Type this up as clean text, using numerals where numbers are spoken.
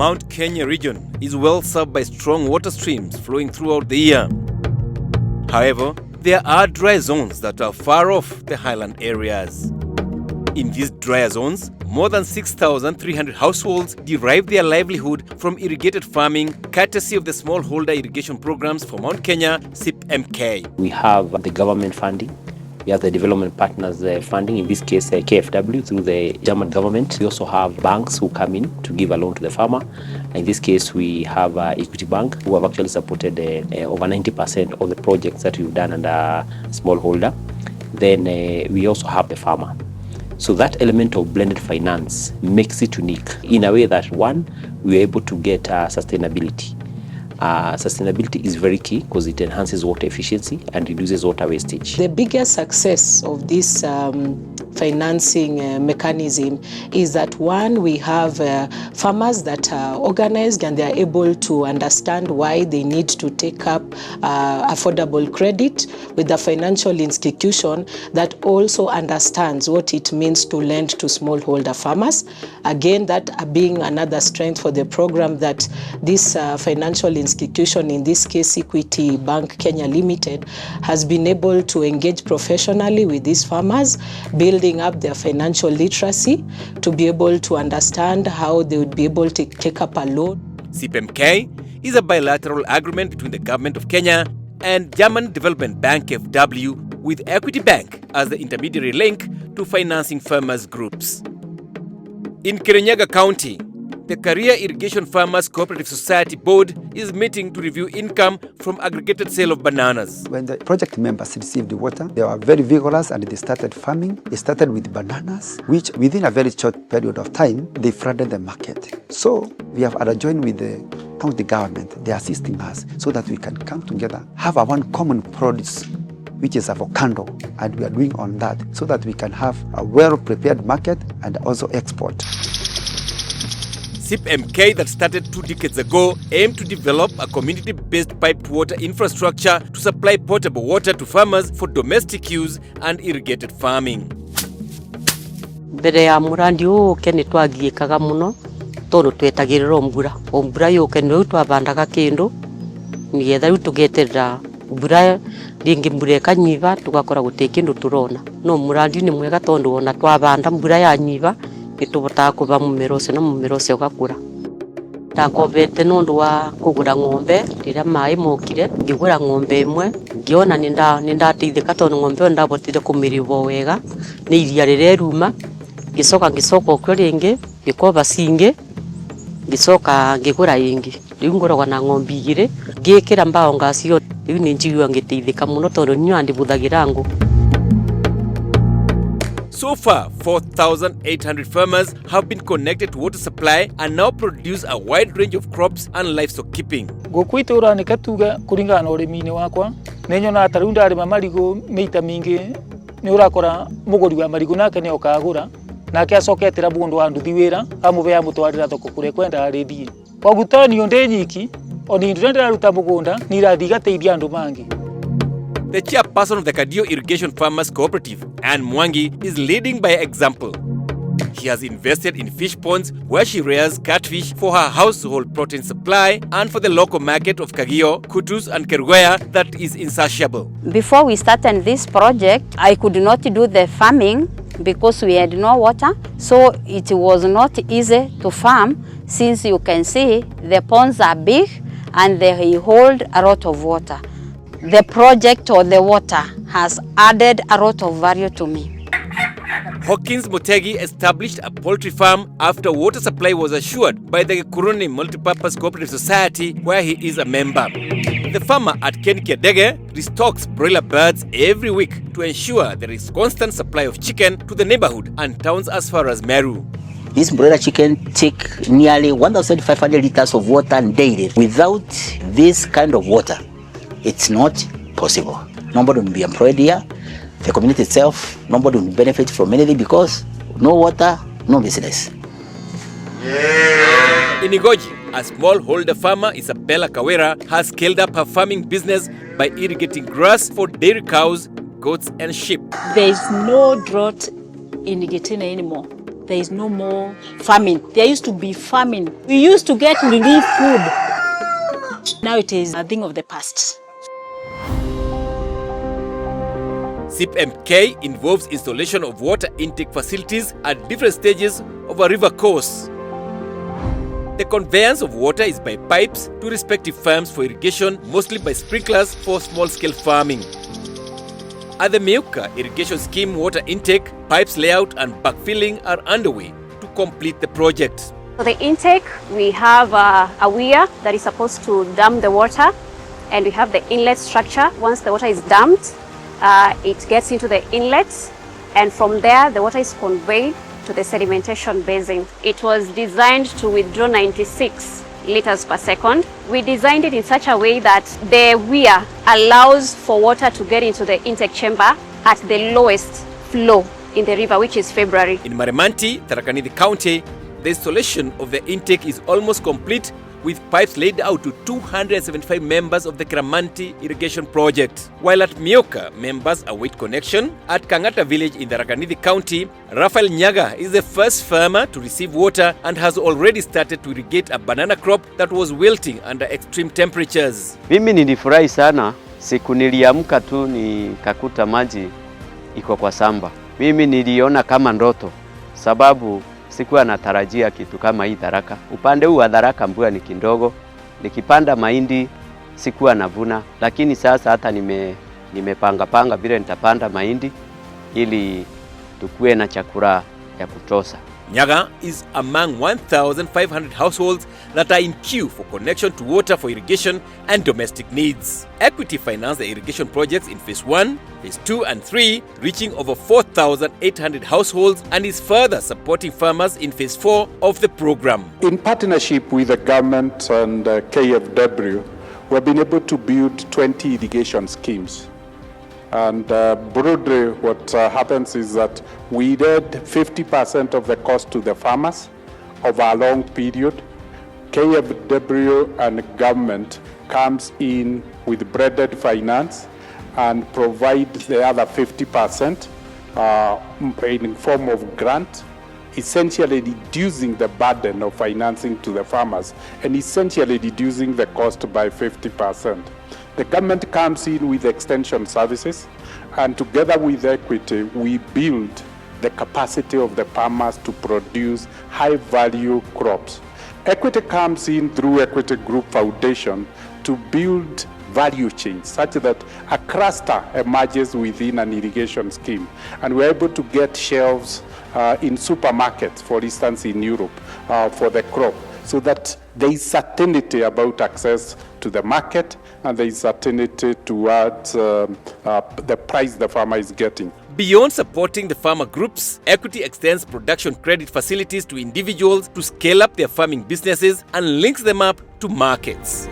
Mount Kenya region is well served by strong water streams flowing throughout the year. However, there are dry zones that are far off the highland areas. In these drier zones, more than 6,300 households derive their livelihood from irrigated farming, courtesy of the Smallholder Irrigation Programs for Mount Kenya, SIPMK. We have the government funding. We have the development partners funding, in this case KFW through the German government. We also have banks who come in to give a loan to the farmer. In this case, we have Equity Bank, who have actually supported over 90% of the projects that we've done under Smallholder. Then we also have the farmer. So that element of blended finance makes it unique in a way that, one, we're able to get sustainability. Sustainability is very key because it enhances water efficiency and reduces water wastage. The biggest success of this financing mechanism is that, one, we have farmers that are organized and they are able to understand why they need to take up affordable credit with a financial institution that also understands what it means to lend to smallholder farmers. Again, that being another strength for the program, that this financial institution, in this case Equity Bank Kenya Limited, has been able to engage professionally with these farmers, building up their financial literacy to be able to understand how they would be able to take up a loan. SIPMK is a bilateral agreement between the Government of Kenya and German Development Bank FW, with Equity Bank as the intermediary link to financing farmers groups. In Kirinyaga County, the Career Irrigation Farmers Cooperative Society Board is meeting to review income from aggregated sale of bananas. When the project members received the water, they were very vigorous and they started farming. They started with bananas, which within a very short period of time, they flooded the market. So we have adjoined with the county government. They are assisting us so that we can come together, have our one common produce, which is avocado, and we are doing on that so that we can have a well-prepared market and also export. SIPMK, that started 2 decades ago, aimed to develop a community-based piped water infrastructure to supply potable water to farmers for domestic use and irrigated farming. Mbere ya murandi uke ni twagiikaga muno tondu twetagirira mbura yuke ni twabandaga kindu nigetha riu tugeterera mbura ringi mbura ikanyiva tugakora guti kindu turona no murandi ni mwega tondu ona twabanda mbura yanyiva nitubotaga kuba mumero ucio na mumero ucio ugakura. Ndakobete nundu wa kugura ng'ombe rira mai mokire ngigura ng'ombe imwe ngiona nindateithika tondu ng'ombe ndabotire kumirivo wega ni iria rireruma gicoka okwo ringi gikoba cingi gicoka ngigura ingi riu ngoragwa na ng'ombe igire ngikira mbao ngacio riu ni njigua ngiteithika muno tondu niyo ndibuthagira ngo. So far, 4,800 farmers have been connected to water supply and now produce a wide range of crops and livestock keeping. Gukwitu uranika tuga kuringana na urimini wakwa nenyona tariu ndarima marigo meita mingi ni urakora muguri wa marigo nake ni okagura nake acoketera bundu wa nduthi wira amubea mutwarira thoko kure kwenda arithie kwagutani onde nyiki oni ndenda ruta mugunda ni rathi gateithia andu mangi. The chairperson of the Kadio Irrigation Farmers Cooperative, Anne Mwangi, is leading by example. She has invested in fish ponds where she rears catfish for her household protein supply and for the local market of Kagio, Kutus and Kerugoya that is insatiable. Before we started this project, I could not do the farming because we had no water. So it was not easy to farm since you can see the ponds are big and they hold a lot of water. The project or the water has added a lot of value to me. Hawkins Motegi established a poultry farm after water supply was assured by the Kuruni Multipurpose Cooperative Society, where he is a member. The farmer at Kenkiadege restocks broiler birds every week to ensure there is constant supply of chicken to the neighborhood and towns as far as Meru. This broiler chicken take nearly 1,500 liters of water daily. Without this kind of water, it's not possible. Nobody will be employed here. The community itself, nobody will benefit from anything because no water, no business. In Igoji, a smallholder farmer, Isabella Kawera, has scaled up her farming business by irrigating grass for dairy cows, goats and sheep. There is no drought in Gitina anymore. there is no more famine. There used to be famine. We used to get relief food. Now it is a thing of the past. SIPMK involves installation of water intake facilities at different stages of a river course. The conveyance of water is by pipes to respective farms for irrigation, mostly by sprinklers for small-scale farming. At the SIPMK irrigation scheme, water intake, pipes layout and backfilling are underway to complete the project. For the intake, we have a weir that is supposed to dam the water, and we have the inlet structure. Once the water is dammed, it gets into the inlets, and from there the water is conveyed to the sedimentation basin. It was designed to withdraw 96 liters per second. We designed it in such a way that the weir allows for water to get into the intake chamber at the lowest flow in the river, which is February. In Marimanti, Tharaka Nithi County, the installation of the intake is almost complete, with pipes laid out to 275 members of the Kramanti irrigation project. While at SIPMK, members await connection. At Kangata village in Tharaka Nithi County, Rafael Nyaga is the first farmer to receive water and has already started to irrigate a banana crop that was wilting under extreme temperatures. Mimi nilifurahi sana siku niliamka tu nikakuta maji iko kwa samba. Mimi niliona kama ndoto, sababu sikuwa natarajia kitu kama hii Tharaka. Upande huu wa Tharaka mvua ni kidogo. Nikipanda mahindi sikuwa navuna, lakini sasa hata nimepanga vile nitapanda mahindi ili tukue na chakula ya kutosha. Nyaga is among 1,500 households that are in queue for connection to water for irrigation and domestic needs. Equity financed the irrigation projects in Phase 1, Phase 2 and 3, reaching over 4,800 households, and is further supporting farmers in Phase 4 of the program. In partnership with the government and KFW, we've been able to build 20 irrigation schemes. And broadly, what happens is that we did 50% of the cost to the farmers over a long period. KFW and government comes in with breaded finance and provide the other 50% in form of grant, essentially reducing the burden of financing to the farmers and essentially reducing the cost by 50%. The government comes in with extension services, and together with equity, we build the capacity of the farmers to produce high-value crops. Equity comes in through Equity Group Foundation to build value chains such that a cluster emerges within an irrigation scheme, and we're able to get shelves in supermarkets, for instance in Europe, for the crop, so that there is certainty about access to the market and there is certainty towards the price the farmer is getting. Beyond supporting the farmer groups, Equity extends production credit facilities to individuals to scale up their farming businesses and links them up to markets.